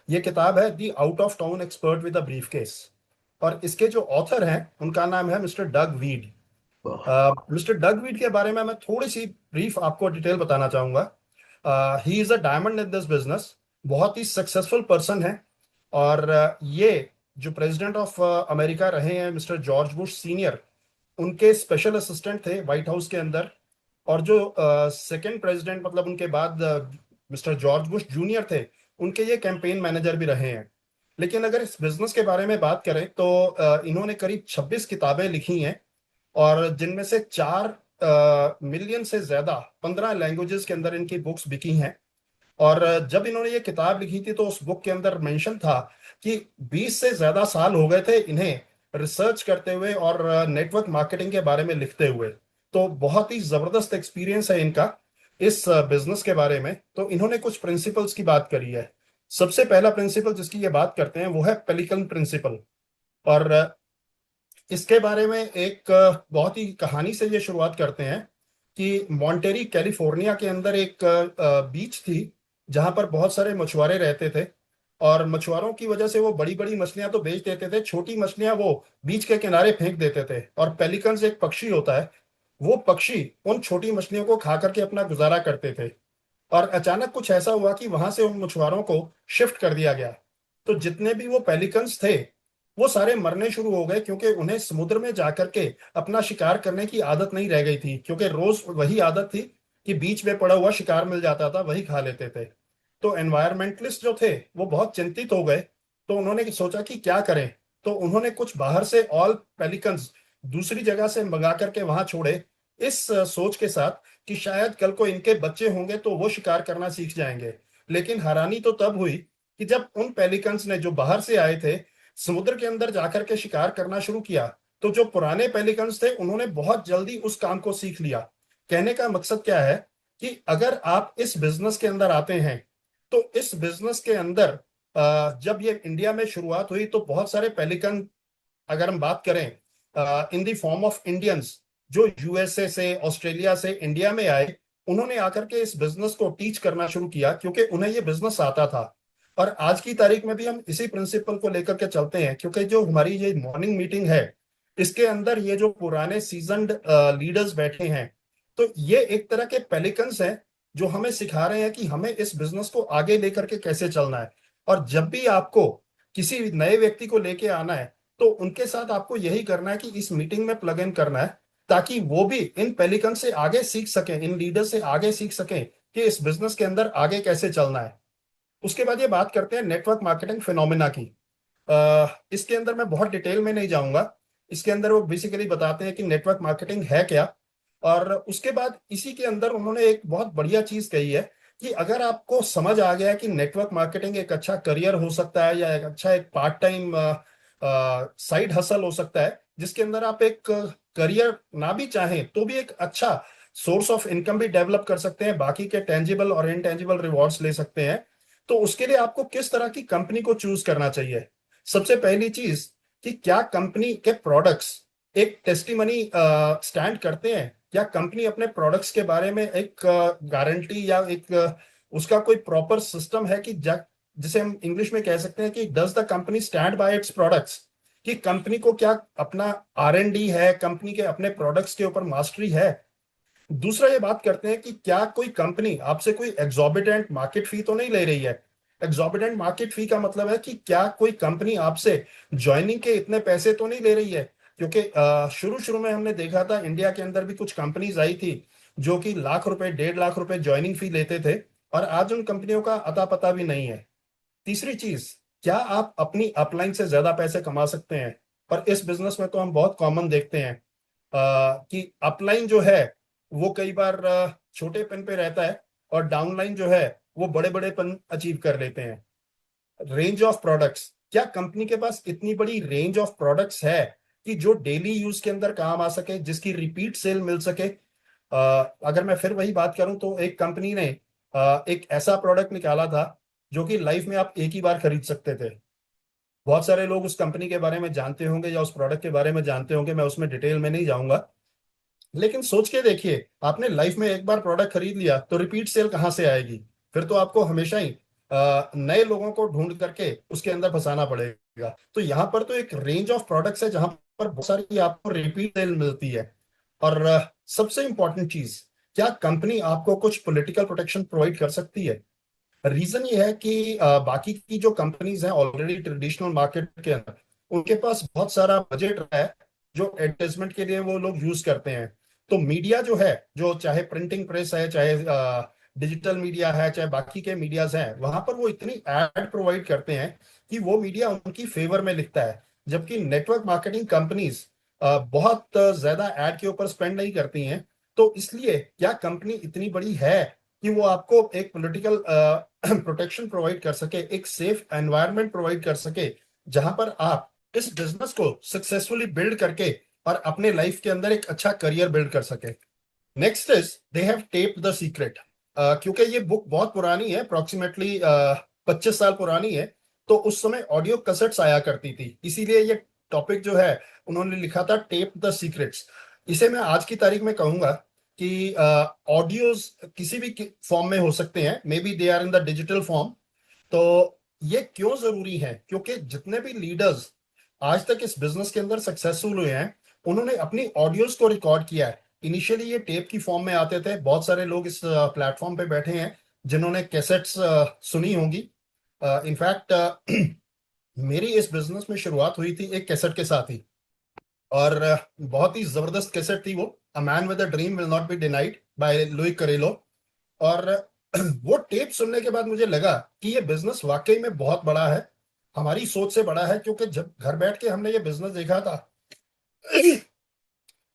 ये किताब है the out of town expert with a brief case. और इसके जो ऑथर हैं उनका नाम है मिस्टर डग वीड। वाह। मिस्टर डग वीड के बारे में मैं थोड़ी सी ब्रीफ आपको डिटेल बताना चाहूंगा। He is a diamond in this business, बहुत ही सक्सेसफुल पर्सन है। और ये जो प्रेसिडेंट ऑफ अमेरिका रहे हैं मिस्टर जॉर्ज बुश सीनियर, उनके स्पेशल असिस्टेंट थे व्हाइट हाउस के अंदर। और जो सेकंड प्रेसिडेंट मतलब उनके बाद मिस्टर जॉर्ज बुश जूनियर थे, उनके ये कैंपेन मैनेजर भी रहे हैं। लेकिन अगर इस बिजनेस के बारे में बात करें तो इन्होंने करीब 26 किताबें लिखी हैं, और जिनमें से 4 मिलियन से ज्यादा 15 लैंग्वेजेस के अंदर इनकी बुक्स बिकी हैं। और जब इन्होंने ये किताब लिखी थी तो उस बुक के अंदर मेंशन था कि 20 से ज्यादा साल हो गए थे इन्हें रिसर्च करते हुए और नेटवर्क मार्केटिंग के बारे में लिखते हुए। तो बहुत ही जबरदस्त एक्सपीरियंस है इनका इस बिजनेस के बारे में। तो इन्होंने कुछ प्रिंसिपल्स की बात करी है। सबसे पहला प्रिंसिपल जिसकी ये बात करते हैं वो है पेलिकन प्रिंसिपल। और इसके बारे में एक बहुत ही कहानी से ये शुरुआत करते हैं कि मॉन्टेरी कैलिफोर्निया के अंदर एक बीच थी जहां पर बहुत सारे मछुआरे रहते थे। और मछुआरों की वजह से वो बड़ी बड़ी मछलियां तो बेच देते थे, छोटी मछलियां वो बीच के किनारे फेंक देते थे। और पेलिकन्स एक पक्षी होता है, वो पक्षी उन छोटी मछलियों को खा करके अपना गुजारा करते थे। और अचानक कुछ ऐसा हुआ कि वहां से उन मछुआरों को शिफ्ट कर दिया गया। तो जितने भी वो पेलिकन्स थे वो सारे मरने शुरू हो गए, क्योंकि उन्हें समुद्र में जाकर के अपना शिकार करने की आदत नहीं रह गई थी, क्योंकि रोज वही आदत थी कि बीच में पड़ा हुआ शिकार मिल जाता था वही खा लेते थे। तो एनवायरमेंटलिस्ट जो थे वो बहुत चिंतित हो गए। तो उन्होंने सोचा कि क्या करें। तो उन्होंने कुछ बाहर से ऑल पेलिकन्स दूसरी जगह से मंगा करके वहां छोड़े, इस सोच के साथ कि शायद कल को इनके बच्चे होंगे तो वो शिकार करना सीख जाएंगे। लेकिन हैरानी तो तब हुई कि जब उन पेलिकन्स ने जो बाहर से आए थे समुद्र के अंदर जाकर के शिकार करना शुरू किया, तो जो पुराने पेलिकन्स थे उन्होंने बहुत जल्दी उस काम को सीख लिया। कहने का मकसद क्या है कि अगर आप इस बिजनेस के अंदर आते हैं तो इस बिजनेस के अंदर जब ये इंडिया में शुरुआत हुई तो बहुत सारे पेलिकन, अगर हम बात करें in the form of Indians, जो यूएसए से ऑस्ट्रेलिया से इंडिया में आए, उन्होंने आकर के इस बिजनेस को टीच करना शुरू किया क्योंकि उन्हें ये बिजनेस आता था। और आज की तारीख में भी हम इसी प्रिंसिपल को लेकर के चलते हैं, क्योंकि जो हमारी ये मॉर्निंग मीटिंग है इसके अंदर ये जो पुराने सीजन्ड लीडर्स बैठे हैं, तो ये एक तरह के पेलिकन्स हैं जो हमें सिखा रहे हैं कि हमें इस बिजनेस को आगे लेकर के कैसे चलना है। और जब भी आपको किसी नए व्यक्ति को लेके आना है तो उनके साथ आपको यही करना है कि इस मीटिंग में प्लग इन करना है, ताकि वो भी इन पेलिकन से आगे सीख सकें, इन लीडर से आगे सीख सकें कि इस बिजनेस के अंदर आगे कैसे चलना है। उसके बाद ये बात करते हैं नेटवर्क मार्केटिंग फिनोमिना की। इसके अंदर मैं बहुत डिटेल में नहीं जाऊंगा। इसके अंदर वो बेसिकली बताते हैं कि नेटवर्क मार्केटिंग है क्या। और उसके बाद इसी के अंदर उन्होंने एक बहुत बढ़िया चीज कही है कि अगर आपको समझ आ गया है कि नेटवर्क मार्केटिंग एक अच्छा करियर हो सकता है या एक अच्छा एक पार्ट टाइम साइड हसल हो सकता है, जिसके अंदर आप एक करियर ना भी चाहें तो भी एक अच्छा सोर्स ऑफ इनकम भी डेवलप कर सकते हैं, बाकी के टेंजिबल और इनटेंजिबल रिवॉर्ड्स ले सकते हैं। तो उसके लिए आपको किस तरह की कंपनी को चूज करना चाहिए। सबसे पहली चीज कि क्या कंपनी के प्रोडक्ट्स एक टेस्टिमनी स्टैंड करते हैं, क्या कंपनी अपने प्रोडक्ट्स के बारे में एक गारंटी या एक उसका कोई प्रॉपर सिस्टम है कि जिसे हम इंग्लिश में कह सकते हैं कि does the company stand by its products, कि कंपनी को क्या अपना R&D है, कंपनी के अपने प्रोडक्ट्स के ऊपर मास्टरी है। दूसरा ये बात करते हैं कि क्या कोई कंपनी आपसे कोई एग्जॉर्बिटेंट मार्केट फी तो नहीं ले रही है। एग्जॉर्बिटेंट मार्केट फी का मतलब है कि क्या कोई कंपनी आपसे ज्वाइनिंग के इतने पैसे तो नहीं ले रही है। क्योंकि शुरू शुरू में हमने देखा था इंडिया के अंदर भी कुछ कंपनीज आई थी जो कि लाख रुपए 1.5 लाख रुपए ज्वाइनिंग फी लेते थे, और आज उन कंपनियों का अता पता भी नहीं है। तीसरी चीज, क्या आप अपनी अपलाइन से ज्यादा पैसे कमा सकते हैं। और इस बिजनेस में तो हम बहुत कॉमन देखते हैं कि अपलाइन जो है वो कई बार छोटे पेन पे रहता है, और डाउनलाइन जो है वो बड़े बड़े पेन अचीव कर लेते हैं। रेंज ऑफ प्रोडक्ट्स, क्या कंपनी के पास इतनी बड़ी रेंज ऑफ प्रोडक्ट्स है कि जो डेली यूज के अंदर काम आ सके, जिसकी रिपीट सेल मिल सके। अगर मैं फिर वही बात करूं तो एक कंपनी ने एक ऐसा प्रोडक्ट निकाला था जो कि लाइफ में आप एक ही बार खरीद सकते थे। बहुत सारे लोग उस कंपनी के बारे में जानते होंगे या उस प्रोडक्ट के बारे में जानते होंगे, मैं उसमें डिटेल में नहीं जाऊंगा। लेकिन सोच के देखिए, आपने लाइफ में एक बार प्रोडक्ट खरीद लिया तो रिपीट सेल कहाँ से आएगी। फिर तो आपको हमेशा ही नए लोगों को ढूंढ करके उसके अंदर फंसाना पड़ेगा। तो यहाँ पर तो एक रेंज ऑफ प्रोडक्ट्स है जहां पर बहुत सारी आपको रिपीट सेल मिलती है। और सबसे इंपॉर्टेंट चीज, क्या कंपनी आपको कुछ पॉलिटिकल प्रोटेक्शन प्रोवाइड कर सकती है? रीजन ये है कि बाकी की जो कंपनीज हैं ऑलरेडी ट्रेडिशनल मार्केट के अंदर, उनके पास बहुत सारा बजट है जो एडवर्टाइजमेंट के लिए वो लोग यूज करते हैं। तो मीडिया जो है, जो चाहे प्रिंटिंग प्रेस है, चाहे डिजिटल मीडिया है, चाहे बाकी के मीडियाज हैं, वहां पर वो इतनी एड प्रोवाइड करते हैं कि वो मीडिया उनकी फेवर में लिखता है। जबकि नेटवर्क मार्केटिंग कंपनीज बहुत ज्यादा एड के ऊपर स्पेंड नहीं करती हैं। तो इसलिए क्या कंपनी इतनी बड़ी है कि वो आपको एक पॉलिटिकल प्रोटेक्शन प्रोवाइड कर सके, एक सेफ एनवायरनमेंट प्रोवाइड कर सके, जहां पर आप इस बिजनेस को सक्सेसफुली बिल्ड करके और अपने लाइफ के अंदर एक अच्छा करियर बिल्ड कर सके? Next is they have taped the secret. क्योंकि ये बुक बहुत पुरानी है, अप्रोक्सीमेटली 25 साल पुरानी है। तो उस समय ऑडियो कैसेट्स आया करती थी, इसीलिए ये टॉपिक जो है उन्होंने लिखा था टेप द सीक्रेट्स। इसे मैं आज की तारीख में कहूंगा कि ऑडियोज किसी भी फॉर्म में हो सकते हैं, maybe they are in the digital form. तो ये क्यों जरूरी है? क्योंकि जितने भी लीडर्स आज तक इस बिजनेस के अंदर सक्सेसफुल हुए हैं, उन्होंने अपनी ऑडियोज को रिकॉर्ड किया है। इनिशियली ये टेप की फॉर्म में आते थे। बहुत सारे लोग इस प्लेटफॉर्म पे बैठे हैं जिन्होंने कैसेट्स सुनी होंगी। इनफैक्ट मेरी इस बिजनेस में शुरुआत हुई थी एक कैसेट के साथ ही। और बहुत ही जबरदस्त कैसेट थी वो, a man with a dream will not be denied by लुई करेलो। और वो टेप सुनने के बाद मुझे लगा कि ये बिजनेस वाकई में बहुत बड़ा है, हमारी सोच से बड़ा है। क्योंकि जब घर बैठ के हमने ये बिजनेस देखा था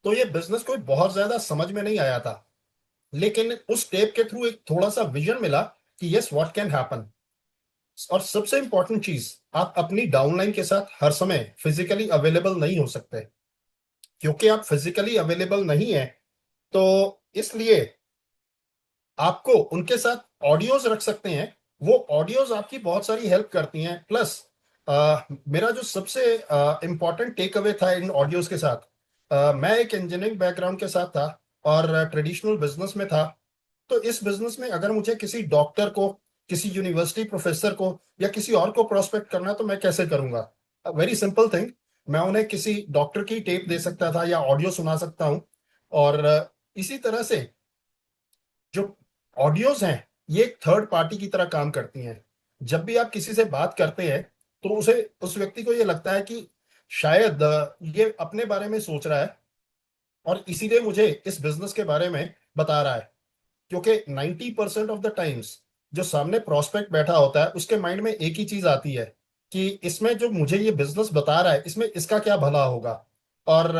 तो ये बिजनेस कोई बहुत ज्यादा समझ में नहीं आया था। लेकिन उस टेप के थ्रू एक थोड़ा सा विजन मिला कि यस व्हाट कैन हैपन। और सबसे इंपॉर्टेंट चीज, आप अपनी डाउनलाइन के साथ हर समय फिजिकली अवेलेबल नहीं हो सकते। क्योंकि आप फिजिकली अवेलेबल नहीं है, तो इसलिए आपको उनके साथ ऑडियोज रख सकते हैं। वो ऑडियोज आपकी बहुत सारी हेल्प करती हैं। प्लस मेरा जो सबसे इंपॉर्टेंट टेक अवे था इन ऑडियोज के साथ, मैं एक इंजीनियरिंग बैकग्राउंड के साथ था और ट्रेडिशनल बिजनेस में था। तो इस बिजनेस में अगर मुझे किसी डॉक्टर को, किसी यूनिवर्सिटी प्रोफेसर को या किसी और को प्रोस्पेक्ट करना, तो मैं कैसे करूंगा? वेरी सिंपल थिंग, मैं उन्हें किसी डॉक्टर की टेप दे सकता था या ऑडियो सुना सकता हूँ। और इसी तरह से जो ऑडियोज हैं, ये एक थर्ड पार्टी की तरह काम करती हैं। जब भी आप किसी से बात करते हैं तो उसे, उस व्यक्ति को ये लगता है कि शायद ये अपने बारे में सोच रहा है और इसीलिए मुझे इस बिजनेस के बारे में बता रहा है। क्योंकि 90% ऑफ द टाइम्स जो सामने प्रोस्पेक्ट बैठा होता है उसके माइंड में एक ही चीज आती है कि इसमें जो मुझे ये बिजनेस बता रहा है इसमें इसका क्या भला होगा। और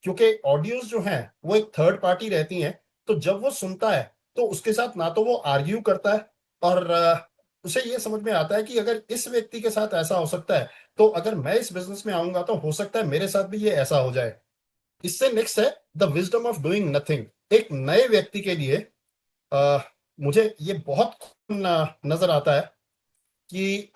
क्योंकि ऑडियोज जो हैं वो एक थर्ड पार्टी रहती हैं, तो जब वो सुनता है तो उसके साथ ना तो वो आर्ग्यू करता है, और उसे ये समझ में आता है कि अगर इस व्यक्ति के साथ ऐसा हो सकता है, तो अगर मैं इस बिजनेस में आऊंगा तो हो सकता है मेरे साथ भी ये ऐसा हो जाए। इससे नेक्स्ट है the wisdom of doing nothing. एक नए व्यक्ति के लिए अ, मुझे ये बहुत नजर आता है कि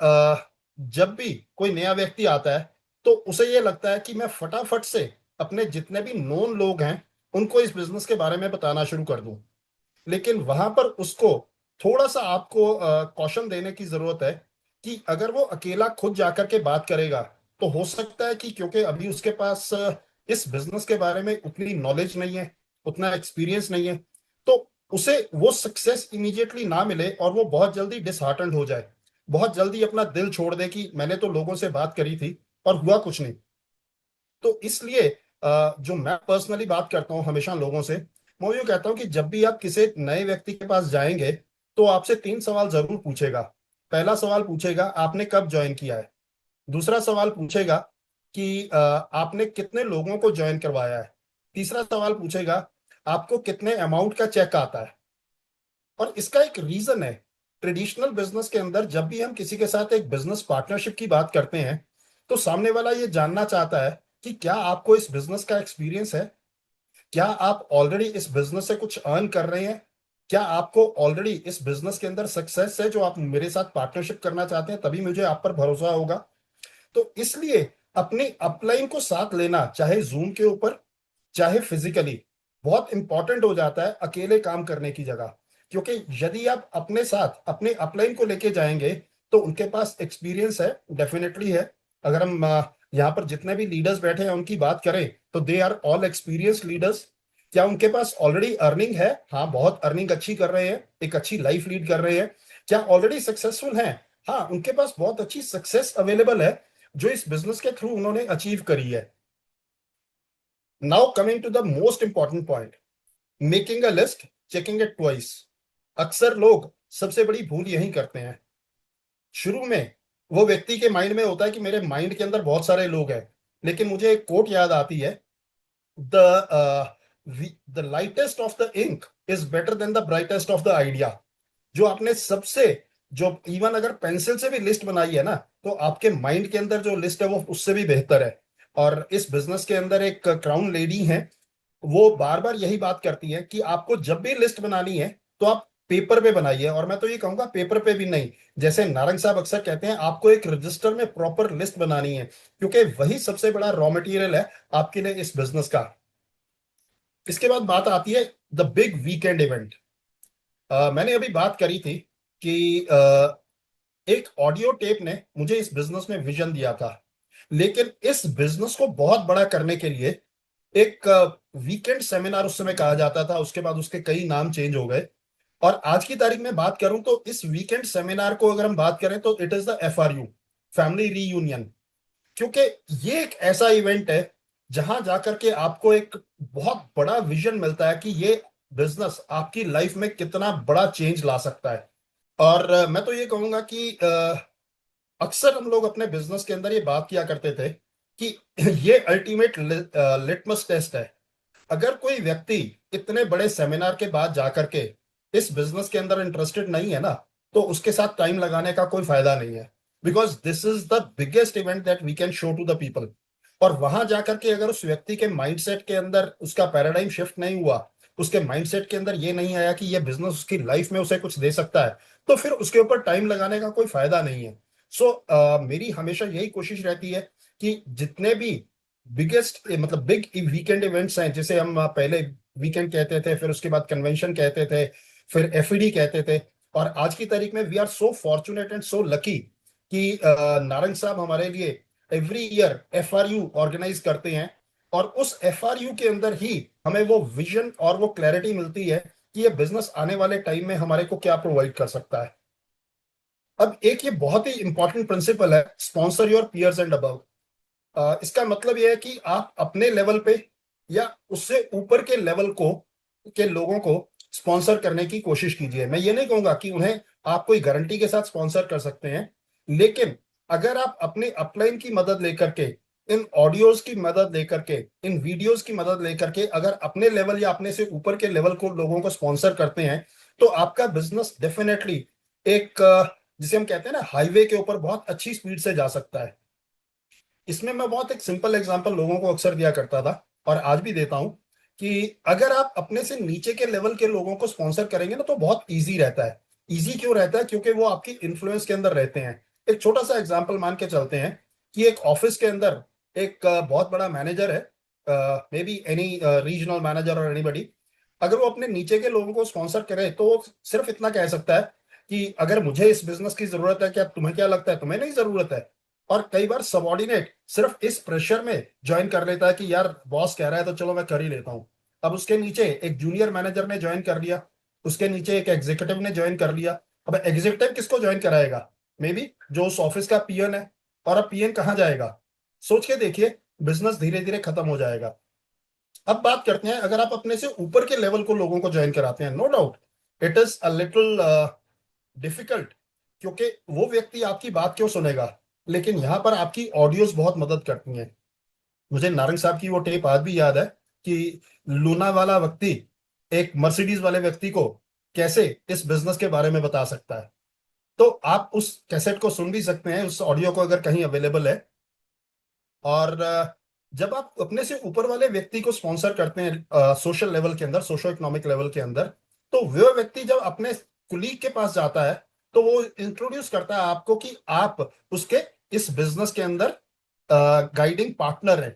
जब भी कोई नया व्यक्ति आता है तो उसे ये लगता है कि मैं फटाफट से अपने जितने भी नोन लोग हैं उनको इस बिजनेस के बारे में बताना शुरू कर दूं। लेकिन वहां पर उसको थोड़ा सा आपको कॉशन देने की जरूरत है कि अगर वो अकेला खुद जाकर के बात करेगा, तो हो सकता है कि क्योंकि अभी उसके पास इस बिजनेस के बारे में उतनी नॉलेज नहीं है, उतना एक्सपीरियंस नहीं है, तो उसे वो सक्सेस इमीडिएटली ना मिले और वो बहुत जल्दी डिसहार्टन हो जाए, बहुत जल्दी अपना दिल छोड़ दे कि मैंने तो लोगों से बात करी थी और हुआ कुछ नहीं। तो इसलिए जो मैं पर्सनली बात करता हूँ हमेशा लोगों से, मैं यूँ कहता हूँ कि जब भी आप किसी नए व्यक्ति के पास जाएंगे तो आपसे 3 सवाल जरूर पूछेगा। पहला सवाल पूछेगा आपने कब ज्वाइन किया है। दूसरा सवाल पूछेगा कि आपने कितने लोगों को ज्वाइन करवाया है। तीसरा सवाल पूछेगा आपको कितने अमाउंट का चेक आता है। और इसका एक रीजन है, ट्रेडिशनल बिजनेस के अंदर जब भी हम किसी के साथ एक बिजनेस पार्टनरशिप की बात करते हैं, तो सामने वाला ये जानना चाहता है कि क्या आपको इस बिजनेस का एक्सपीरियंस है, क्या आप ऑलरेडी इस बिजनेस से कुछ अर्न कर रहे हैं, क्या आपको ऑलरेडी इस बिजनेस के अंदर सक्सेस है जो आप मेरे साथ पार्टनरशिप करना चाहते हैं, तभी मुझे आप पर भरोसा होगा। तो इसलिए अपनी अपलाइन को साथ लेना, चाहे जूम के ऊपर चाहे फिजिकली, बहुत इंपॉर्टेंट हो जाता है अकेले काम करने की जगह। क्योंकि यदि आप अपने साथ अपने अपलाइन को लेके जाएंगे तो उनके पास एक्सपीरियंस है, डेफिनेटली है। अगर हम यहाँ पर जितने भी लीडर्स बैठे हैं उनकी बात करें तो they are all experienced leaders. क्या उनके पास ऑलरेडी अर्निंग है? हाँ, बहुत अर्निंग अच्छी कर रहे हैं, एक अच्छी लाइफ लीड कर रहे हैं। क्या ऑलरेडी सक्सेसफुल हैं? हाँ, उनके पास बहुत अच्छी सक्सेस अवेलेबल है जो इस बिजनेस के थ्रू उन्होंने अचीव करी है। Now coming to the most important point, making a list, checking it twice. अक्सर लोग सबसे बड़ी भूल यही करते हैं। शुरू में वो व्यक्ति के माइंड में होता है कि मेरे माइंड के अंदर बहुत सारे लोग हैं, लेकिन मुझे एक कोट याद आती है, the the lightest of the ink is better than the brightest of the idea. जो आपने सबसे, जो इवन अगर पेंसिल से भी लिस्ट बनाई है ना, तो आपके माइंड के अंदर जो लिस्ट है वो उससे भी बेहतर है। और इस बिजनेस के अंदर एक क्राउन लेडी है, वो बार बार यही बात करती है कि आपको जब भी लिस्ट बनानी है तो आप पेपर पे बनाइए। और मैं तो ये कहूंगा पेपर पे भी नहीं, जैसे नारंग साहब अक्सर कहते हैं, आपको एक रजिस्टर में प्रॉपर लिस्ट बनानी है, क्योंकि वही सबसे बड़ा रॉ मटेरियल है आपके लिए इस बिजनेस का। इसके बाद बात आती है द बिग वीकेंड इवेंट। मैंने अभी बात करी थी कि एक ऑडियो टेप ने मुझे इस बिजनेस में विजन दिया था, लेकिन इस बिजनेस को बहुत बड़ा करने के लिए एक वीकेंड सेमिनार उस समय कहा जाता था, उसके बाद उसके कई नाम चेंज हो गए। और आज की तारीख में बात करूं तो इस वीकेंड सेमिनार को अगर हम बात करें तो it is the FRU, family reunion. क्योंकि ये एक ऐसा इवेंट है जहां जाकर के आपको एक बहुत बड़ा विजन मिलता है कि ये बिजनेस आपकी लाइफ में कितना बड़ा चेंज ला सकता है। और मैं तो ये कहूंगा कि अक्सर हम लोग अपने बिजनेस के अंदर ये बात किया करते थे कि ये अल्टीमेट लिटमस टेस्ट है। अगर कोई व्यक्ति इतने बड़े सेमिनार के बाद जाकर के इस बिजनेस के अंदर इंटरेस्टेड नहीं है ना, तो उसके साथ टाइम लगाने का कोई फायदा नहीं है। Because this is the biggest event that we can show to the people. और वहां जाकर के अगर उस व्यक्ति के माइंडसेट के अंदर उसका पैराडाइम शिफ्ट नहीं हुआ, उसके माइंडसेट के अंदर ये नहीं आया कि ये बिजनेस उसकी लाइफ में उसे कुछ दे सकता है, तो फिर उसके ऊपर टाइम लगाने का कोई फायदा नहीं है। सो मेरी हमेशा यही कोशिश रहती है कि जितने भी बिगेस्ट, मतलब बिग वीकेंड इवेंट्स हैं, जिसे हम पहले वीकेंड कहते थे, फिर उसके बाद कन्वेंशन कहते थे, फिर FED कहते थे। और आज की तारीख में we are so fortunate and so lucky कि नारंग साहब हमारे लिए एवरी ईयर FRU ऑर्गेनाइज करते हैं। और उस FRU के अंदर ही हमें वो विजन और वो क्लैरिटी मिलती है कि ये बिजनेस आने वाले टाइम में हमारे को क्या प्रोवाइड कर सकता है। अब एक ये बहुत ही इंपॉर्टेंट प्रिंसिपल है, sponsor your piers and above. इसका मतलब यह है कि आप अपने लेवल पे या उससे ऊपर के लेवल को के लोगों को स्पॉन्सर करने की कोशिश कीजिए। मैं ये नहीं कहूंगा कि उन्हें आप कोई गारंटी के साथ स्पॉन्सर कर सकते हैं, लेकिन अगर आप अपने अपलाइन की मदद लेकर के, इन ऑडियोज की मदद लेकर के, इन वीडियोज की मदद लेकर के अगर अपने लेवल या अपने से ऊपर के लेवल को लोगों को स्पॉन्सर करते हैं, तो आपका बिजनेस डेफिनेटली एक जिसे हम कहते हैं ना हाईवे के ऊपर बहुत अच्छी स्पीड से जा सकता है। इसमें मैं बहुत एक सिंपल एग्जांपल लोगों को अक्सर दिया करता था और आज भी देता हूं कि अगर आप अपने से नीचे के लेवल के लोगों को स्पॉन्सर करेंगे ना तो बहुत इजी रहता है। इजी क्यों रहता है? क्योंकि वो आपकी इन्फ्लुएंस के अंदर रहते हैं। एक छोटा सा एग्जांपल मान के चलते हैं कि एक ऑफिस के अंदर एक बहुत बड़ा मैनेजर है, may be any regional manager और एनीबडी। अगर वो अपने नीचे के लोगों को स्पॉन्सर करे तो वो सिर्फ इतना कह सकता है कि अगर मुझे इस बिजनेस की जरूरत है, क्या तुम्हें क्या लगता है तुम्हें नहीं जरूरत है? और कई बार सबॉर्डिनेट सिर्फ इस प्रेशर में ज्वाइन कर लेता है कि यार बॉस कह रहा है तो चलो मैं कर ही लेता हूं। अब उसके नीचे एक जूनियर मैनेजर ने ज्वाइन कर लिया, उसके नीचे एक एग्जीक्यूटिव ने ज्वाइन कर लिया। अब एग्जीक्यूटिव किसको ज्वाइन कराएगा? मे बी जो उस ऑफिस का पीएन है। और अब पीएन कहाँ जाएगा? सोच के देखिए, बिजनेस धीरे धीरे खत्म हो जाएगा। अब बात करते हैं, अगर आप अपने से ऊपर के लेवल को लोगों को ज्वाइन कराते हैं, no doubt it is a little difficult, क्योंकि वो व्यक्ति आपकी बात क्यों सुनेगा? लेकिन यहां पर आपकी ऑडियोज बहुत मदद करती हैं। मुझे नारंग साहब की वो टेप आज भी याद है कि लूना वाला व्यक्ति एक मर्सिडीज वाले व्यक्ति को कैसे इस बिजनेस के बारे में बता सकता है। तो आप उस कैसेट को सुन भी सकते हैं, उस ऑडियो को अगर कहीं अवेलेबल है। और जब आप अपने से ऊपर वाले व्यक्ति को स्पॉन्सर करते हैं सोशल लेवल के अंदर, सोशो इकोनॉमिक लेवल के अंदर, तो वह व्यक्ति जब अपने कुलीग के पास जाता है तो वो इंट्रोड्यूस करता है आपको कि आप उसके इस बिजनेस के अंदर गाइडिंग पार्टनर है।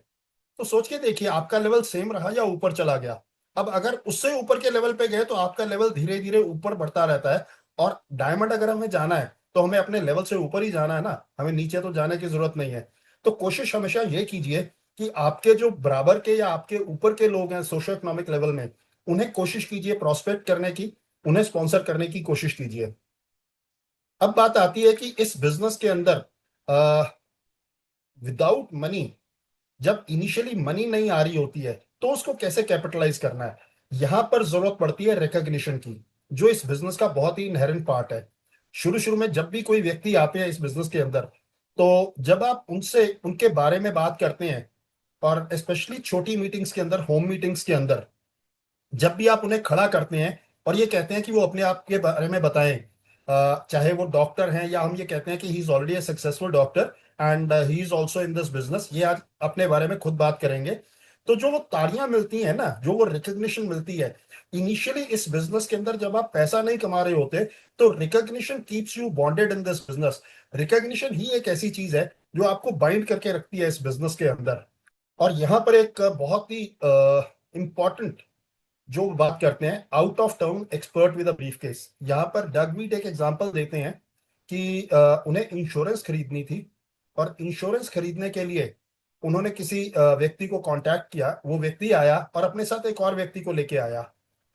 तो सोच के देखिए, आपका लेवल सेम रहा या ऊपर चला गया? अब अगर उससे ऊपर के लेवल पे गए तो आपका लेवल धीरे धीरे ऊपर बढ़ता रहता है। और डायमंड अगर हमें जाना है तो हमें अपने लेवल से ऊपर ही जाना है ना, हमें नीचे तो जाने की जरूरत नहीं है। तो कोशिश हमेशा ये कीजिए कि आपके जो बराबर के या आपके ऊपर के लोग हैं सोशो इकोनॉमिक लेवल में, उन्हें कोशिश कीजिए प्रोस्पेक्ट करने की, उन्हें स्पॉन्सर करने की कोशिश कीजिए। अब बात आती है कि इस बिजनेस के अंदर विदाउट मनी, जब इनिशियली मनी नहीं आ रही होती है तो उसको कैसे कैपिटलाइज करना है, यहां पर जरूरत पड़ती है रिकॉग्निशन की, जो इस बिजनेस का बहुत ही इनहेरेंट पार्ट है। शुरू शुरू में जब भी कोई व्यक्ति आते हैं इस बिजनेस के अंदर, तो जब आप उनसे उनके बारे में बात करते हैं, और स्पेशली छोटी मीटिंग्स के अंदर, होम मीटिंग्स के अंदर, जब भी आप उन्हें खड़ा करते हैं और ये कहते हैं कि वो अपने आप के बारे में बताएं, चाहे वो डॉक्टर हैं या हम ये कहते हैं कि he is already A successful doctor and he is also in this business, ये आज अपने बारे में खुद बात करेंगे। तो जो वो ताड़ियां मिलती हैं ना, जो वो रिकग्निशन मिलती है इनिशियली इस बिजनेस के अंदर, जब आप पैसा नहीं कमा रहे होते, तो recognition keeps you bonded in this business. Recognition ही एक ऐसी चीज है जो आपको बाइंड करके रखती है इस बिजनेस के अंदर। और यहाँ पर एक बहुत ही इंपॉर्टेंट जो बात करते हैं, out of town expert with a brief case, यहाँ पर डगवीट एक एग्जांपल देते हैं कि उन्हें इंश्योरेंस खरीदनी थी, और इंश्योरेंस खरीदने के लिए उन्होंने किसी व्यक्ति को कांटेक्ट किया। वो व्यक्ति आया और अपने साथ एक और व्यक्ति को लेके आया,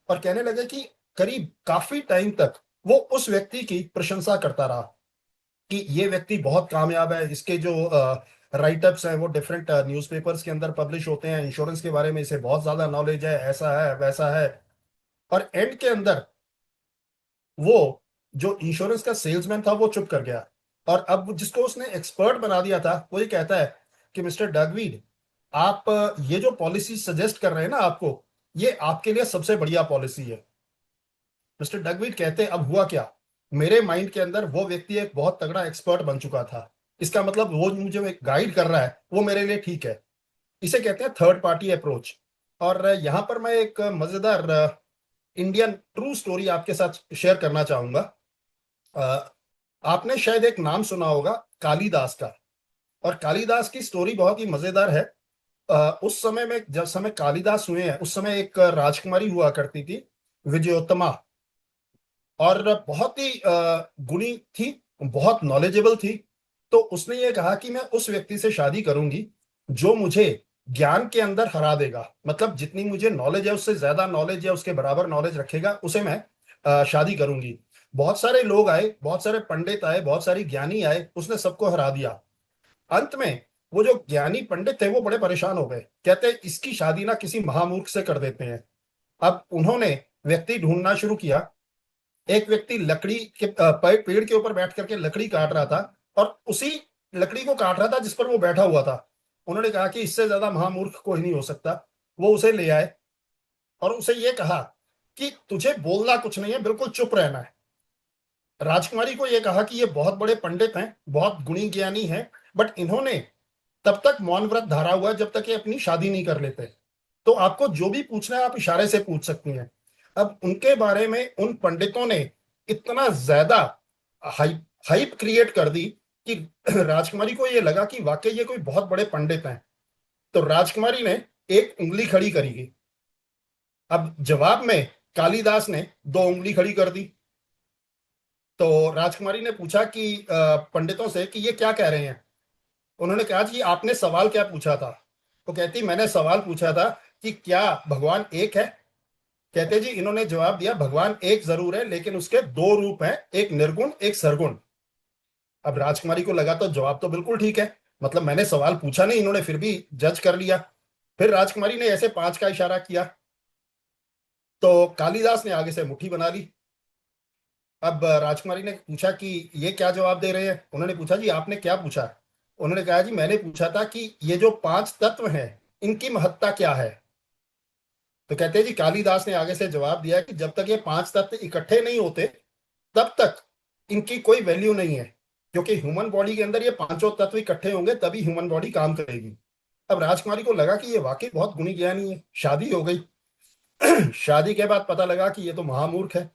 और कहने लगे कि करीब काफी टाइम तक वो उस व्यक्ति की प्रशंसा करता रहा कि ये व्यक्ति बहुत कामयाब है, इसके जो राइटअप्स हैं वो डिफरेंट न्यूज़पेपर्स के अंदर पब्लिश होते हैं, इंश्योरेंस के बारे में इसे बहुत ज्यादा नॉलेज है, ऐसा है वैसा है। और एंड के अंदर वो जो इंश्योरेंस का सेल्समैन था वो चुप कर गया, और अब जिसको उसने एक्सपर्ट बना दिया था वो ये कहता है कि मिस्टर डगवीड, आप ये जो पॉलिसी सजेस्ट कर रहे हैं ना आपको, ये आपके लिए सबसे बढ़िया पॉलिसी है। मिस्टर डगवीड कहते हैं अब हुआ क्या, मेरे माइंड के अंदर वो व्यक्ति एक बहुत तगड़ा एक्सपर्ट बन चुका था, इसका मतलब वो मुझे एक गाइड कर रहा है, वो मेरे लिए ठीक है। इसे कहते हैं थर्ड पार्टी अप्रोच। और यहाँ पर मैं एक मजेदार इंडियन ट्रू स्टोरी आपके साथ शेयर करना चाहूंगा। अ, आपने शायद एक नाम सुना होगा, कालिदास का। और कालिदास की स्टोरी बहुत ही मजेदार है। उस समय में, जब समय कालिदास हुए हैं, उस समय एक राजकुमारी हुआ करती थी, विजयोत्तमा। और बहुत ही गुणी थी, बहुत नॉलेजेबल थी। तो उसने ये कहा कि मैं उस व्यक्ति से शादी करूंगी जो मुझे ज्ञान के अंदर हरा देगा, मतलब जितनी मुझे नॉलेज है उससे ज्यादा नॉलेज या उसके बराबर नॉलेज रखेगा, उसे मैं शादी करूंगी। बहुत सारे लोग आए, बहुत सारे पंडित आए, बहुत सारी ज्ञानी आए, उसने सबको हरा दिया। अंत में वो जो ज्ञानी पंडित थे वो बड़े परेशान हो गए, कहते इसकी शादी ना किसी महामूर्ख से कर देते हैं। अब उन्होंने व्यक्ति ढूंढना शुरू किया। एक व्यक्ति लकड़ी के पेड़ के ऊपर बैठ करके लकड़ी काट रहा था, और उसी लकड़ी को काट रहा था जिस पर वो बैठा हुआ था। उन्होंने कहा कि इससे ज्यादा महामूर्ख कोई नहीं हो सकता। वो उसे ले आए और उसे ये कहा कि तुझे बोलना कुछ नहीं है, बिल्कुल चुप रहना है। राजकुमारी को यह कहा कि ये बहुत बड़े पंडित हैं, बहुत गुणी ज्ञानी हैं, बट इन्होंने तब तक मौन व्रत धारा हुआ है जब तक ये अपनी शादी नहीं कर लेते। तो आपको जो भी पूछना है आप इशारे से पूछ सकती हैं। अब उनके बारे में उन पंडितों ने इतना ज्यादा हाइप हाइप क्रिएट कर दी कि राजकुमारी को ये लगा कि वाकई ये कोई बहुत बड़े पंडित हैं। तो राजकुमारी ने एक उंगली खड़ी करी। अब जवाब में कालिदास ने दो उंगली खड़ी कर दी। तो राजकुमारी ने पूछा कि पंडितों से कि ये क्या कह रहे हैं। उन्होंने कहा कि आपने सवाल क्या पूछा था। तो कहती मैंने सवाल पूछा था कि क्या भगवान एक है। कहते जी इन्होंने जवाब दिया भगवान एक जरूर है, लेकिन उसके दो रूप हैं, एक निर्गुण एक सरगुण। अब राजकुमारी को लगा तो जवाब तो बिल्कुल ठीक है, मतलब मैंने सवाल पूछा नहीं, इन्होंने फिर भी जज कर लिया। फिर राजकुमारी ने ऐसे पांच का इशारा किया, तो कालिदास ने आगे से मुट्ठी बना ली। अब राजकुमारी ने पूछा कि ये क्या जवाब दे रहे हैं। उन्होंने पूछा जी आपने क्या पूछा। उन्होंने कहा जी मैंने पूछा था कि ये जो पांच तत्व हैं इनकी महत्ता क्या है। तो कहते हैं जी कालिदास ने आगे से जवाब दिया कि जब तक ये पांच तत्व इकट्ठे नहीं होते तब तक इनकी कोई वैल्यू नहीं है, क्योंकि ह्यूमन बॉडी के अंदर ये पांचों तत्व इकट्ठे होंगे तभी ह्यूमन बॉडी काम करेगी। अब राजकुमारी को लगा कि ये वाकई बहुत गुणी ज्ञानी है, शादी हो गई। शादी के बाद पता लगा कि ये तो महामूर्ख है।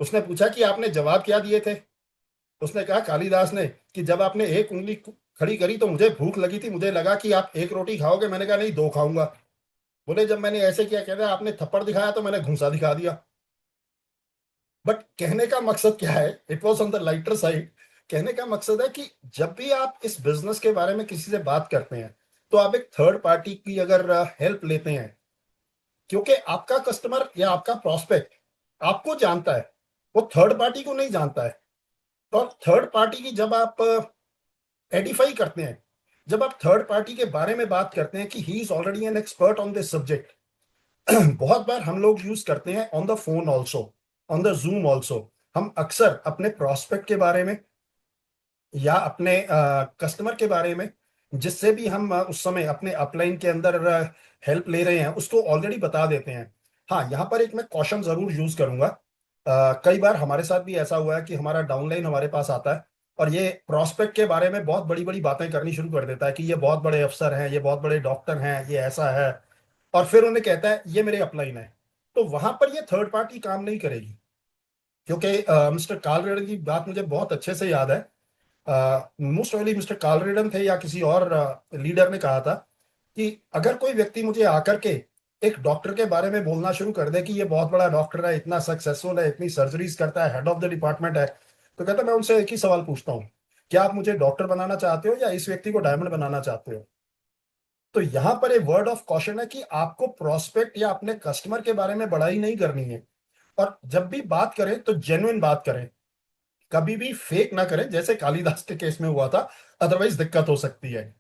उसने पूछा कि आपने जवाब क्या दिए थे। उसने कहा कालिदास ने कि जब आपने एक उंगली खड़ी करी तो मुझे भूख लगी थी, मुझे लगा कि आप एक रोटी खाओगे, मैंने कहा नहीं दो खाऊंगा। बोले जब मैंने ऐसे किया, कहते आपने थप्पड़ दिखाया तो मैंने घूंसा दिखा दिया। बट कहने का मकसद क्या है, it was on the lighter side. कहने का मकसद है कि जब भी आप इस बिजनेस के बारे में किसी से बात करते हैं, तो आप एक थर्ड पार्टी की अगर हेल्प लेते हैं, क्योंकि आपका कस्टमर या आपका प्रोस्पेक्ट आपको जानता है, वो थर्ड पार्टी को नहीं जानता है। तो थर्ड पार्टी की जब आप एडिफाई करते हैं, जब आप थर्ड पार्टी के बारे में बात करते हैं कि he is already an expert on this subject. बहुत बार हम लोग यूज करते हैं on the phone also, on the zoom also. हम अक्सर अपने प्रोस्पेक्ट के बारे में या अपने कस्टमर के बारे में, जिससे भी हम उस समय अपने अपलाइन के अंदर हेल्प ले रहे हैं, उसको ऑलरेडी बता देते हैं। हाँ, यहाँ पर एक मैं कॉशन जरूर यूज करूंगा। कई बार हमारे साथ भी ऐसा हुआ है कि हमारा डाउनलाइन हमारे पास आता है और ये प्रोस्पेक्ट के बारे में बहुत बड़ी बड़ी बातें करनी शुरू कर देता है कि ये बहुत बड़े अफसर हैं, ये बहुत बड़े डॉक्टर हैं, ये ऐसा है। और फिर उन्हें कहता है ये मेरे अपलाइन है। तो वहां पर ये थर्ड पार्टी काम नहीं करेगी, क्योंकि मिस्टर कार्ल रेडन की बात मुझे बहुत अच्छे से याद है। मोस्ट ऑफली मिस्टर कार्ल रेडन थे या किसी और लीडर ने कहा था कि अगर कोई व्यक्ति मुझे आकर के एक डॉक्टर के बारे में बोलना शुरू कर दे कि ये बहुत बड़ा डॉक्टर है, इतना सक्सेसफुल है, इतनी सर्जरीज करता है, हेड ऑफ द डिपार्टमेंट है, तो कहता मैं उनसे एक ही सवाल पूछता हूँ, क्या आप मुझे डॉक्टर बनाना चाहते हो या इस व्यक्ति को डायमंड बनाना चाहते हो? तो यहाँ पर एक वर्ड ऑफ कॉशन है कि आपको प्रोस्पेक्ट या अपने कस्टमर के बारे में बड़ाई नहीं करनी है। और जब भी बात करें तो जेन्युइन बात करें, कभी भी फेक ना करें, जैसे कालिदास के केस में हुआ था, अदरवाइज दिक्कत हो सकती है।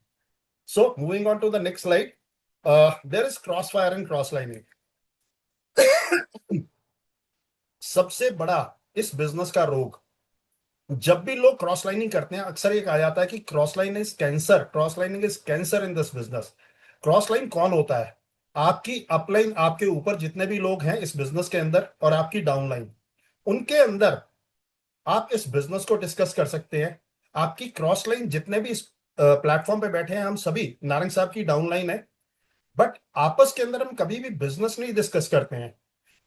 So moving on to the next slide, there is cross fire and cross lining. सबसे बड़ा इस बिजनेस का रोग, जब भी लोग क्रॉस लाइनिंग करते हैं, अक्सर ये कहा जाता है कि cross line is cancer, cross lining is cancer in this business. Cross line कौन होता है? आपकी अपलाइन, आपके ऊपर जितने भी लोग हैं इस बिजनेस के अंदर, और आपकी डाउनलाइन, उनके अंदर आप इस बिजनेस को डिस्कस कर सकते हैं। आपकी क्रॉस लाइन जितने भी इस प्लेटफॉर्म पे बैठे हैं, हम सभी नारंग साहब की डाउनलाइन है। बट आपस के अंदर हम कभी भी बिजनेस नहीं डिस्कस करते हैं,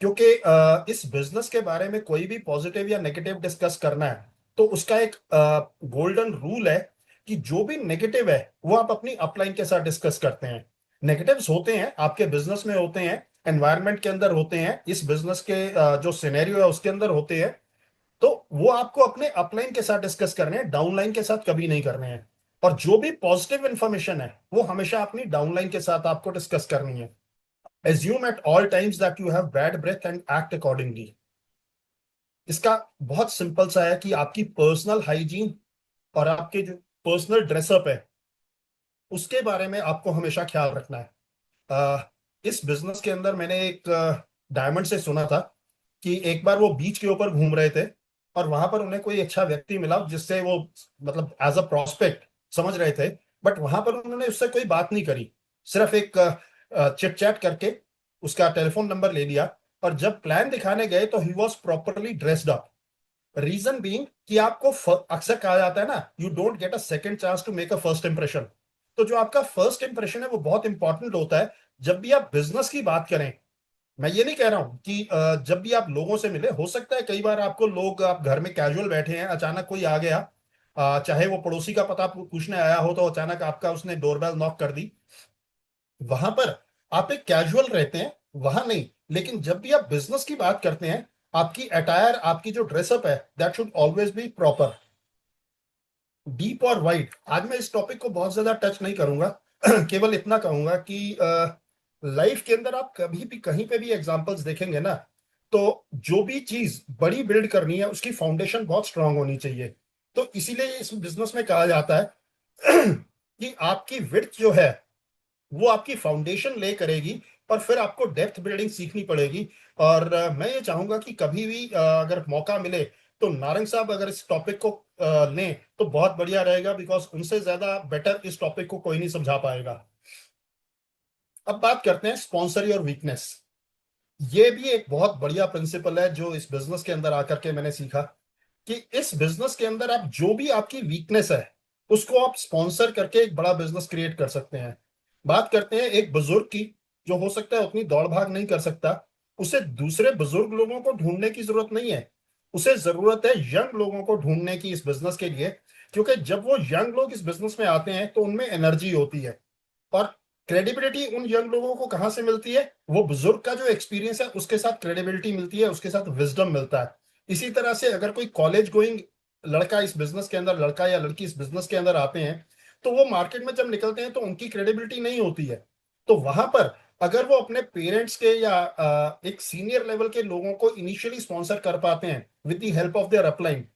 क्योंकि इस बिजनेस के बारे में कोई भी पॉजिटिव या नेगेटिव डिस्कस करना है तो उसका एक गोल्डन रूल है कि जो भी नेगेटिव है वो आप अपनी अपलाइन के साथ डिस्कस करते हैं। नेगेटिव्स होते हैं, आपके बिजनेस में होते हैं, एनवायरनमेंट के अंदर होते हैं, इस बिजनेस के जो सिनेरियो है उसके अंदर होते हैं। तो वो आपको अपने अपलाइन के साथ डिस्कस करने हैं, डाउनलाइन के साथ कभी नहीं करने हैं। और जो भी पॉजिटिव इंफॉर्मेशन है वो हमेशा अपनी डाउनलाइन के साथ आपको डिस्कस करनी है। Assume at all times that you have bad breath and act accordingly. इसका बहुत सिंपल सा है कि आपकी पर्सनल हाइजीन और आपके जो पर्सनल ड्रेसअप है उसके बारे में आपको हमेशा ख्याल रखना है। इस बिजनेस के अंदर मैंने एक डायमंड से सुना था कि एक बार वो बीच के ऊपर घूम रहे थे और वहां पर उन्हें कोई अच्छा व्यक्ति मिला जिससे वो मतलब एज अ प्रोस्पेक्ट समझ रहे थे। बट वहां पर उन्होंने उससे कोई बात नहीं करी, सिर्फ एक चिट चैट करके उसका टेलीफोन नंबर ले लिया। और जब प्लान दिखाने गए तो he was properly dressed up. Reason being कि आपको अक्सर कहा जाता है ना, you don't get a second chance to make a first impression. तो जो आपका फर्स्ट इंप्रेशन है वो बहुत इंपॉर्टेंट होता है जब भी आप बिजनेस की बात करें। मैं ये नहीं कह रहा हूं कि जब भी आप लोगों से मिले, हो सकता है कई बार आपको लोग, आप घर में कैजुअल बैठे हैं, अचानक कोई आ गया, चाहे वो पड़ोसी का पता पूछने आया हो, तो अचानक आपका उसने डोरबेल नॉक कर दी। वहां पर आप एक कैजुअल रहते हैं, वहां नहीं। लेकिन जब भी आप बिजनेस की बात करते हैं, आपकी अटायर, आपकी जो ड्रेसअप है, that should always be proper. Deep और वाइड, आज मैं इस टॉपिक को बहुत ज्यादा टच नहीं करूंगा। केवल इतना कहूंगा कि लाइफ के अंदर आप कभी भी कहीं पे भी एग्जांपल्स देखेंगे ना, तो जो भी चीज बड़ी बिल्ड करनी है उसकी फाउंडेशन बहुत स्ट्रांग होनी चाहिए। तो इसीलिए इस बिजनेस में कहा जाता है कि आपकी विड्थ जो है वो आपकी फाउंडेशन ले करेगी, और फिर आपको डेप्थ बिल्डिंग सीखनी पड़ेगी। और मैं ये चाहूंगा कि कभी भी अगर मौका मिले तो नारंग साहब अगर इस टॉपिक को लें तो बहुत बढ़िया रहेगा, बिकॉज उनसे ज्यादा बेटर इस टॉपिक को कोई नहीं समझा पाएगा। अब बात करते हैं स्पॉन्सरी और वीकनेस। ये भी एक बहुत बढ़िया प्रिंसिपल है जो इस बिजनेस के अंदर आकर के मैंने सीखा कि इस बिजनेस के अंदर आप जो भी आपकी वीकनेस है उसको आप स्पॉन्सर करके एक बड़ा बिजनेस क्रिएट कर सकते हैं। बात करते हैं एक बुजुर्ग की, जो हो सकता है उतनी दौड़ भाग नहीं कर सकता। उसे दूसरे बुजुर्ग लोगों को ढूंढने की जरूरत नहीं है, उसे जरूरत है यंग लोगों को ढूंढने की इस बिजनेस के लिए। क्योंकि जब वो यंग लोग इस बिजनेस में आते हैं तो उनमें एनर्जी होती है। और क्रेडिबिलिटी उन यंग लोगों को कहां से मिलती है? वो बुजुर्ग का जो एक्सपीरियंस है उसके साथ क्रेडिबिलिटी मिलती है, उसके साथ विजडम मिलता है। इसी तरह से अगर कोई कॉलेज गोइंग लड़का इस बिजनेस के अंदर, लड़का या लड़की इस बिजनेस के अंदर आते हैं, तो वो मार्केट में जब निकलते हैं तो उनकी क्रेडिबिलिटी नहीं होती है। तो वहां पर अगर वो अपने पेरेंट्स के या एक सीनियर लेवल के लोगों को इनिशियली स्पॉन्सर कर पाते हैं with the help of their upline,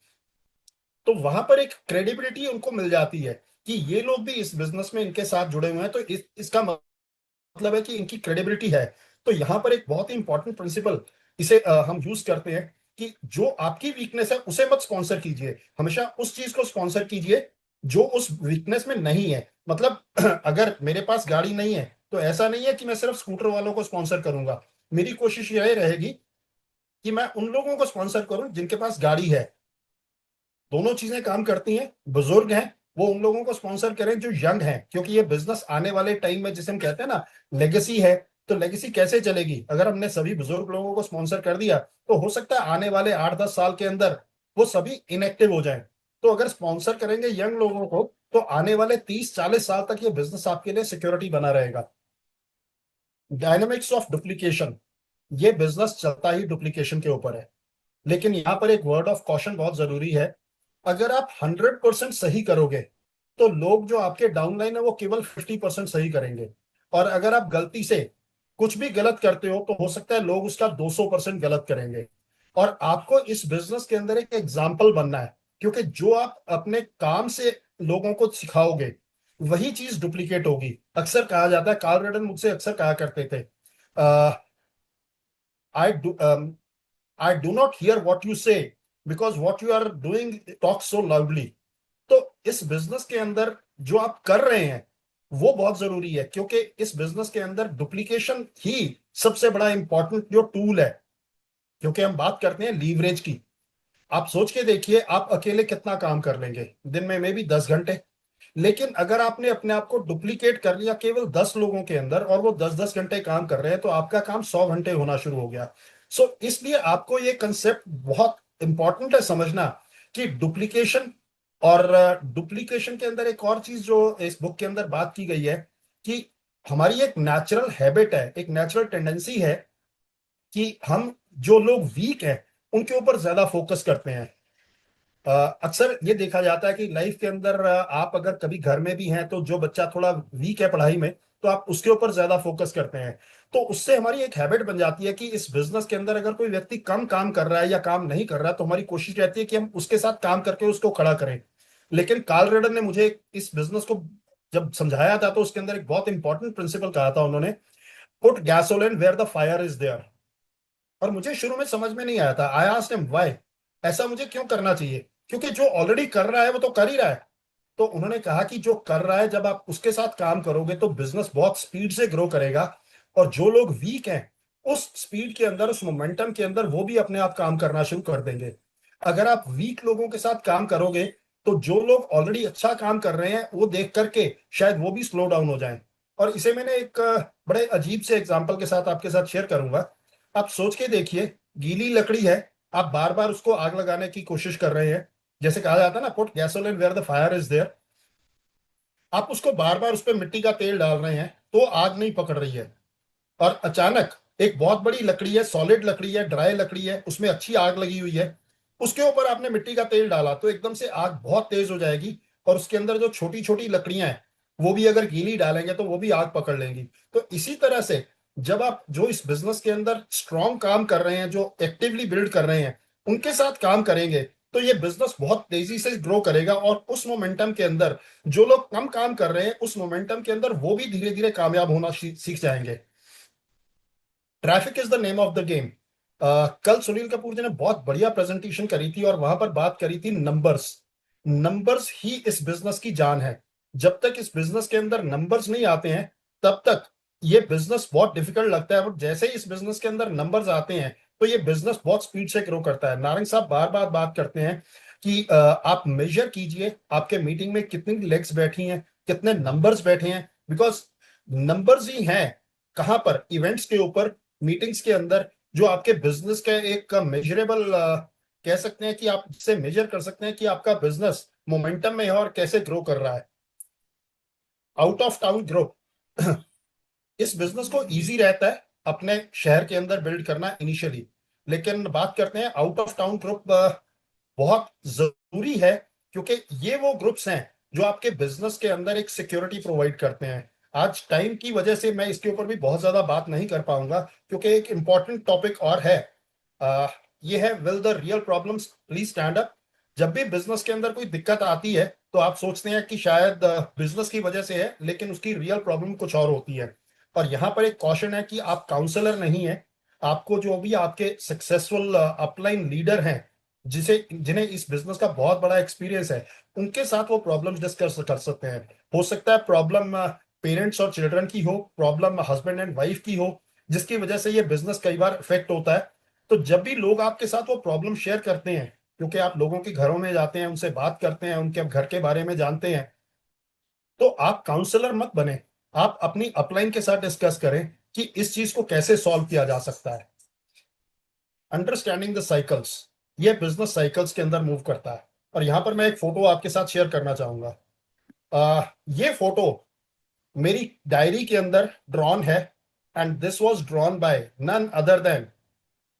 तो वहां पर एक क्रेडिबिलिटी उनको मिल जाती है कि ये लोग भी इस बिजनेस में इनके साथ जुड़े हुए हैं, तो इसका मतलब है कि इनकी क्रेडिबिलिटी है। तो यहाँ पर एक बहुत ही इंपॉर्टेंट प्रिंसिपल इसे हम यूज करते हैं कि जो आपकी वीकनेस है उसे मत स्पॉन्सर कीजिए, हमेशा उस चीज को स्पॉन्सर कीजिए जो उस वीकनेस में नहीं है। मतलब अगर मेरे पास गाड़ी नहीं है तो ऐसा नहीं है कि मैं सिर्फ स्कूटर वालों को स्पॉन्सर करूंगा। मेरी कोशिश यह रहेगी कि मैं उन लोगों को स्पॉन्सर करूं जिनके पास गाड़ी है। दोनों चीजें काम करती हैं। बुजुर्ग हैं वो उन लोगों को स्पॉन्सर करें जो यंग हैं, क्योंकि ये बिजनेस आने वाले टाइम में, जिसे हम कहते हैं ना लेगेसी है, तो लेगेसी कैसे चलेगी? अगर हमने सभी बुजुर्ग लोगों को स्पॉन्सर कर दिया तो हो सकता है आने वाले 8-10 साल के अंदर वो सभी इनएक्टिव हो जाएं। तो अगर स्पॉन्सर करेंगे यंग लोगों को तो आने वाले 30-40 साल तक ये बिजनेस आपके लिए सिक्योरिटी बना रहेगा। डायनामिक्स ऑफ डुप्लीकेशन, ये बिजनेस चलता ही डुप्लीकेशन के ऊपर है। लेकिन यहां पर एक वर्ड ऑफ कॉशन बहुत जरूरी है। अगर आप 100% सही करोगे तो लोग जो आपके डाउनलाइन है वो केवल 50% सही करेंगे। और अगर आप गलती से कुछ भी गलत करते हो तो हो सकता है लोग उसका 200% गलत करेंगे। और आपको इस बिजनेस के अंदर एक एग्जाम्पल बनना है, क्योंकि जो आप अपने काम से लोगों को सिखाओगे वही चीज डुप्लीकेट होगी। अक्सर कहा जाता है, कार्ल रेडन मुझसे अक्सर कहा करते थे, I I do not hear what you say because what you are doing talk so loudly. तो इस बिजनेस के अंदर जो आप कर रहे हैं वो बहुत जरूरी है, क्योंकि इस बिजनेस के अंदर डुप्लीकेशन ही सबसे बड़ा इंपॉर्टेंट जो टूल है। क्योंकि हम बात करते हैं लीवरेज की। आप सोच के देखिए, आप अकेले कितना काम कर लेंगे दिन में भी 10 घंटे। लेकिन अगर आपने अपने आप को डुप्लीकेट कर लिया केवल 10 लोगों के अंदर और वो 10-10 घंटे काम कर रहे हैं, तो आपका काम 100 घंटे होना शुरू हो गया। सो इसलिए आपको ये कंसेप्ट बहुत इंपॉर्टेंट है समझना कि डुप्लीकेशन, और डुप्लीकेशन के अंदर एक और चीज जो इस बुक के अंदर बात की गई है कि हमारी एक नेचुरल हैबिट है, एक नेचुरल टेंडेंसी है कि हम जो लोग वीक हैं उनके ऊपर ज्यादा फोकस करते हैं। अक्सर ये देखा जाता है कि लाइफ के अंदर आप अगर कभी घर में भी हैं तो जो बच्चा थोड़ा वीक है पढ़ाई में तो आप उसके ऊपर ज्यादा फोकस करते हैं। तो उससे हमारी एक हैबिट बन जाती है कि इस बिजनेस के अंदर अगर कोई व्यक्ति कम काम कर रहा है या काम नहीं कर रहा तो हमारी कोशिश रहती है कि हम उसके साथ काम करके उसको खड़ा करें। लेकिन कार्ल रेडन ने मुझे इस बिजनेस को जब समझाया था तो उसके अंदर एक बहुत इंपॉर्टेंट प्रिंसिपल कहा था उन्होंने, put gasoline where the fire is there. और मुझे शुरू में समझ में नहीं आया था। आई आस्क्ड हिम व्हाई, ऐसा मुझे क्यों करना चाहिए, क्योंकि जो ऑलरेडी कर रहा है वो तो कर ही रहा है। तो उन्होंने कहा कि जो कर रहा है जब आप उसके साथ काम करोगे तो बिजनेस बहुत स्पीड से ग्रो करेगा। और जो लोग वीक हैं उस स्पीड के अंदर, उस मोमेंटम के अंदर वो भी अपने आप काम करना शुरू कर देंगे। अगर आप वीक लोगों के साथ काम करोगे तो जो लोग ऑलरेडी अच्छा काम कर रहे हैं वो देख करके शायद वो भी स्लो डाउन हो जाएं। और इसे मैंने एक बड़े अजीब से एग्जांपल के साथ आपके साथ शेयर करूंगा। आप सोच के देखिए, गीली लकड़ी है, आप बार बार उसको आग लगाने की कोशिश कर रहे हैं। जैसे कहा जाता है ना, put gasoline where the fire is there. आप उसको बार बार उस पर मिट्टी का तेल डाल रहे हैं तो आग नहीं पकड़ रही है। और अचानक एक बहुत बड़ी लकड़ी है, सॉलिड लकड़ी है, ड्राई लकड़ी है, उसमें अच्छी आग लगी हुई है, उसके ऊपर आपने मिट्टी का तेल डाला तो एकदम से आग बहुत तेज हो जाएगी। और उसके अंदर जो छोटी छोटी लकड़ियां हैं वो भी अगर गीली डालेंगे तो वो भी आग पकड़ लेंगी। तो इसी तरह से जब आप जो इस बिजनेस के अंदर स्ट्रॉन्ग काम कर रहे हैं, जो एक्टिवली बिल्ड कर रहे हैं, उनके साथ काम करेंगे तो ये बिजनेस बहुत तेजी से ग्रो करेगा। और उस मोमेंटम के अंदर जो लोग कम काम कर रहे हैं उस मोमेंटम के अंदर वो भी धीरे धीरे कामयाब होना सीख जाएंगे। Traffic is the name of the game. कल सुनील कपूर जी ने बहुत बढ़िया प्रेजेंटेशन करी थी और वहां पर बात करी थी नंबर्स। नंबर्स ही इस बिजनेस की जान है। जब तक इस बिजनेस के अंदर नंबर्स नहीं आते हैं तब तक ये बिजनेस बहुत डिफिकल्ट लगता है। और जैसे ही इस बिजनेस के अंदर नंबर्स आते हैं तो ये बिजनेस बहुत स्पीड से ग्रो करता है। नारंग साहब बार बार बात करते हैं कि आप मेजर कीजिए आपके मीटिंग में कितनी लेग्स बैठी हैं, कितने नंबर्स बैठे हैं, बिकॉज नंबर्स ही हैं कहां पर, इवेंट्स के ऊपर, मीटिंग्स के अंदर, जो आपके बिजनेस का एक मेजरेबल कह सकते हैं कि आप इससे मेजर कर सकते हैं कि आपका बिजनेस मोमेंटम में है और कैसे ग्रो कर रहा है। आउट ऑफ टाउन ग्रो इस बिजनेस को इजी रहता है अपने शहर के अंदर बिल्ड करना इनिशियली। लेकिन बात करते हैं आउट ऑफ टाउन ग्रुप, बहुत जरूरी है, क्योंकि ये वो ग्रुप्स हैं जो आपके बिजनेस के अंदर एक सिक्योरिटी प्रोवाइड करते हैं। आज टाइम की वजह से मैं इसके ऊपर भी बहुत ज्यादा बात नहीं कर पाऊंगा, क्योंकि एक इंपॉर्टेंट टॉपिक और है। आ, ये है, will the real problems please stand up. जब भी बिजनेस के अंदर कोई दिक्कत आती है तो आप सोचते हैं कि शायद बिजनेस की वजह से है, लेकिन उसकी रियल प्रॉब्लम कुछ और होती है। और यहाँ पर एक कॉशन है कि आप काउंसलर नहीं है। आपको जो भी आपके सक्सेसफुल अपलाइन लीडर हैं, जिसे जिन्हें इस बिजनेस का बहुत बड़ा एक्सपीरियंस है, उनके साथ वो प्रॉब्लम्स डिस्कस कर सकते हैं। हो सकता है प्रॉब्लम पेरेंट्स और चिल्ड्रन की हो, प्रॉब्लम हस्बैंड एंड वाइफ की हो, जिसकी वजह से ये बिजनेस कई बार इफेक्ट होता है। तो जब भी लोग आपके साथ वो प्रॉब्लम शेयर करते हैं, क्योंकि आप लोगों के घरों में जाते हैं, उनसे बात करते हैं, उनके घर के बारे में जानते हैं, तो आप काउंसलर मत बने। आप अपनी अपलाइन के साथ डिस्कस करें कि इस चीज को कैसे सॉल्व किया जा सकता है। अंडरस्टैंडिंग द साइकिल्स, ये बिजनेस साइकिल्स के अंदर मूव करता है। और यहां पर मैं एक फोटो आपके साथ शेयर करना चाहूंगा। ये फोटो मेरी डायरी के अंदर ड्रॉन है, and this was drawn by none other than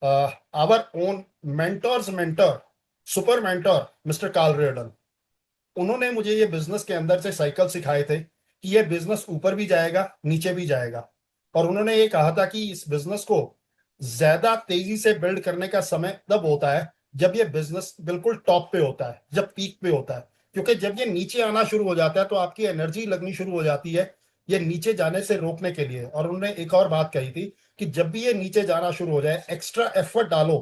our own mentors mentor, super mentor mister Carl Redden. उन्होंने मुझे ये बिजनेस के अंदर से साइकिल सिखाए थे कि ये बिजनेस ऊपर भी जाएगा, नीचे भी जाएगा। और उन्होंने ये कहा था कि इस बिजनेस को ज्यादा तेजी से बिल्ड करने का समय तब होता है जब ये बिजनेस बिल्कुल टॉप पे होता है, जब पीक पे होता है। क्योंकि जब ये नीचे आना शुरू हो जाता है तो आपकी एनर्जी लगनी शुरू हो जाती है ये नीचे जाने से रोकने के लिए। और उन्होंने एक और बात कही थी कि जब भी ये नीचे जाना शुरू हो जाए, एक्स्ट्रा एफर्ट डालो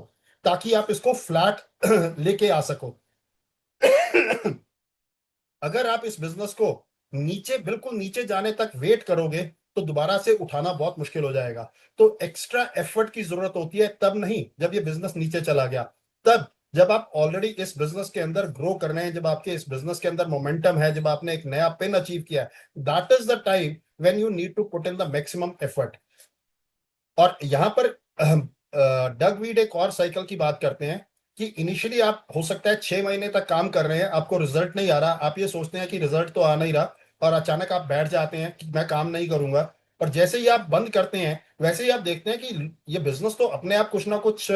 ताकि आप इसको फ्लैट लेके आ सको। अगर आप इस बिजनेस को नीचे, बिल्कुल नीचे जाने तक वेट करोगे तो दोबारा से उठाना बहुत मुश्किल हो जाएगा। तो एक्स्ट्रा एफर्ट की जरूरत होती है तब नहीं जब ये बिजनेस नीचे चला गया, तब जब आप ऑलरेडी इस बिजनेस के अंदर ग्रो कर रहे हैं, जब आपके इस बिजनेस के अंदर मोमेंटम है, जब आपने एक नया पिन अचीव किया है, that is the time when you need to put in the maximum effort. और यहाँ पर डग वीड एक और साइकिल की बात करते हैं कि इनिशियली आप हो सकता है 6 महीने तक काम कर रहे हैं, आपको रिजल्ट नहीं आ रहा, आप ये सोचते हैं कि रिजल्ट तो आ नहीं रहा, और अचानक आप बैठ जाते हैं कि मैं काम नहीं करूंगा। और जैसे ही आप बंद करते हैं वैसे ही आप देखते हैं कि ये बिजनेस तो अपने आप कुछ ना कुछ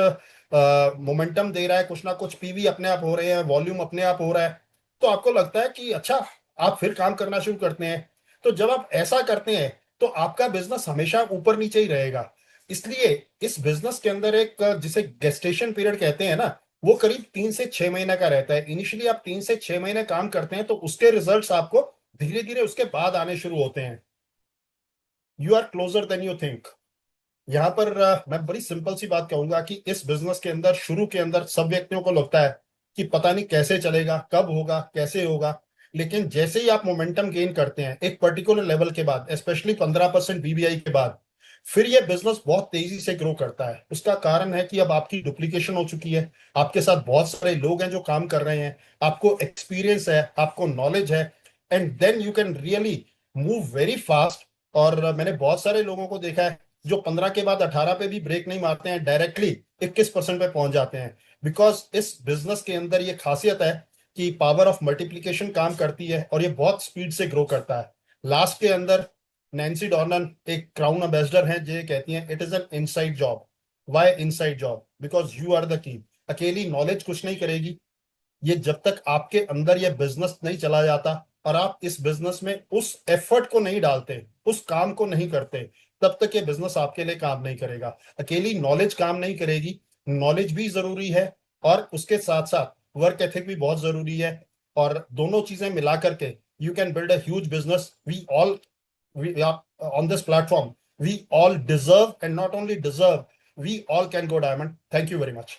मोमेंटम दे रहा है, कुछ ना कुछ पीवी अपने आप हो रहे हैं, वॉल्यूम अपने आप हो रहा है। तो आपको लगता है कि अच्छा, आप फिर काम करना शुरू करते हैं। तो जब आप ऐसा करते हैं तो आपका बिजनेस हमेशा ऊपर नीचे ही रहेगा। इसलिए इस बिजनेस के अंदर एक जिसे गेस्टेशन पीरियड कहते हैं ना, वो करीब 3 से 6 महीने का रहता है। इनिशियली आप 3 से 6 महीने काम करते हैं तो उसके रिजल्ट्स आपको धीरे धीरे उसके बाद आने शुरू होते हैं। You are closer than you think. यहाँ पर मैं बड़ी सिंपल सी बात कहूंगा कि इस बिजनेस के अंदर शुरू के अंदर सब व्यक्तियों को लगता है कि पता नहीं कैसे चलेगा, कब होगा, कैसे होगा। लेकिन जैसे ही आप मोमेंटम गेन करते हैं एक पर्टिकुलर लेवल के बाद, स्पेशली 15% बीबीआई के बाद, फिर ये बिजनेस बहुत तेजी से ग्रो करता है। उसका कारण है कि अब आपकी डुप्लीकेशन हो चुकी है, आपके साथ बहुत सारे लोग हैं जो काम कर रहे हैं, आपको एक्सपीरियंस है, आपको नॉलेज है, and then you can really move very fast. और मैंने बहुत सारे लोगों को देखा है जो 15 के बाद 18 पे भी ब्रेक नहीं मारते हैं, डायरेक्टली 21% पे पहुंच जाते हैं। बिकॉज इस बिजनेस के अंदर ये खासियत है कि पावर ऑफ मल्टीप्लिकेशन काम करती है और ये बहुत स्पीड से ग्रो करता है। लास्ट के अंदर नैन्सी डॉर्नन एक क्राउन एम्बेसडर हैं, जो ये कहती हैं it is an inside job. Why inside job? Because you are the key. अकेली नॉलेज कुछ नहीं करेगी, ये जब तक आपके अंदर ये बिजनेस नहीं चला जाता और आप इस बिजनेस में उस एफर्ट को नहीं डालते, उस काम को नहीं करते, तब तक ये बिजनेस आपके लिए काम नहीं करेगा। अकेली नॉलेज काम नहीं करेगी, नॉलेज भी जरूरी है और उसके साथ साथ वर्क एथिक भी बहुत जरूरी है। और दोनों चीजें मिला करके you can build a huge business. We all, we are on this platform, we all deserve, and not only deserve, we all can go diamond. Thank you very much.